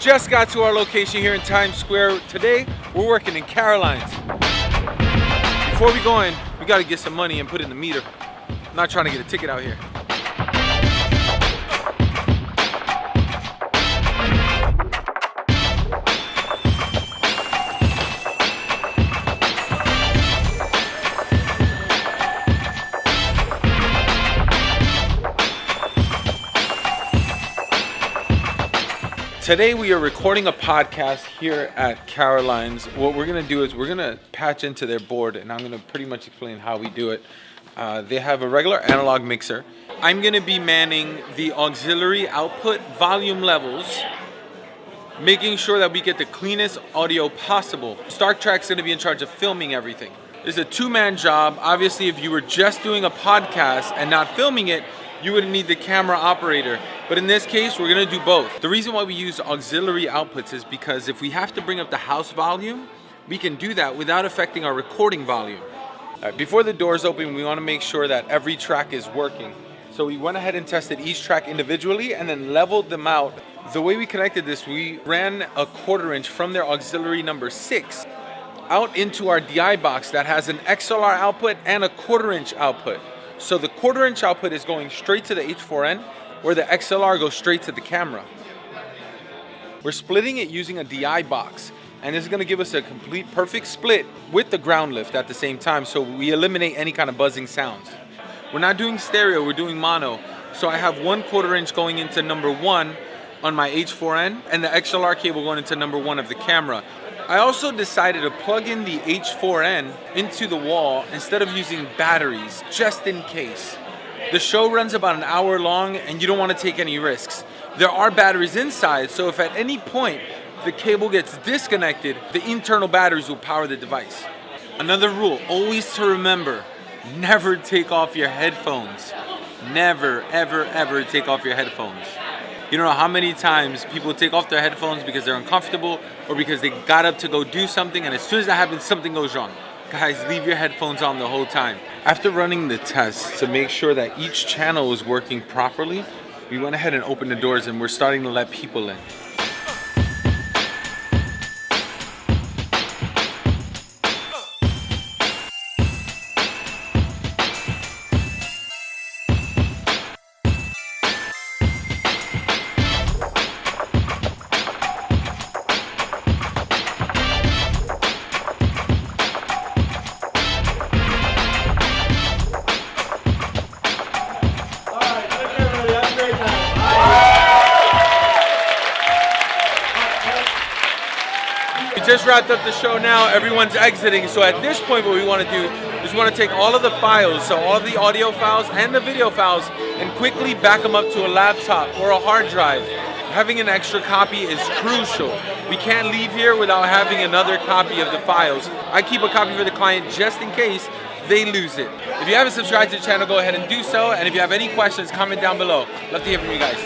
just got to our location here in Times Square. Today, we're working in Caroline's. Before we go in, we gotta get some money and put it in the meter. I'm not trying to get a ticket out here. Today we are recording a podcast here at Caroline's. What we're gonna do is we're gonna patch into their board, and I'm gonna pretty much explain how we do it. They have a regular analog mixer. I'm gonna be manning the auxiliary output volume levels, making sure that we get the cleanest audio possible. StarkTrack's gonna be in charge of filming everything. It's a two-man job. Obviously, if you were just doing a podcast and not filming it, you wouldn't need the camera operator. But in this case, we're gonna do both. The reason why we use auxiliary outputs is because if we have to bring up the house volume, we can do that without affecting our recording volume. Before the doors open, we wanna make sure that every track is working. So we went ahead and tested each track individually and then leveled them out. The way we connected this, we ran a 1/4 inch from their auxiliary number 6 out into our DI box that has an XLR output and a 1/4 inch output. So the 1/4 inch output is going straight to the H4n, where the XLR goes straight to the camera. We're splitting it using a DI box, and this is gonna give us a complete perfect split with the ground lift at the same time, so we eliminate any kind of buzzing sounds. We're not doing stereo, we're doing mono. So I have 1/4 inch going into number 1 on my H4n, and the XLR cable going into number 1 of the camera. I also decided to plug in the H4n into the wall instead of using batteries, just in case. The show runs about an hour long and you don't want to take any risks. There are batteries inside, so if at any point the cable gets disconnected, the internal batteries will power the device. Another rule, always to remember, never take off your headphones. Never, ever, ever take off your headphones. You don't know how many times people take off their headphones because they're uncomfortable or because they got up to go do something, and as soon as that happens, something goes wrong. Guys, leave your headphones on the whole time. After running the test to make sure that each channel was working properly, we went ahead and opened the doors and we're starting to let people in. We just wrapped up the show now, everyone's exiting, so at this point what we want to do is we want to take all of the files, so all of the audio files and the video files, and quickly back them up to a laptop or a hard drive. Having an extra copy is crucial. We can't leave here without having another copy of the files. I keep a copy for the client just in case they lose it. If you haven't subscribed to the channel, go ahead and do so, and if you have any questions, comment down below. Love to hear from you guys.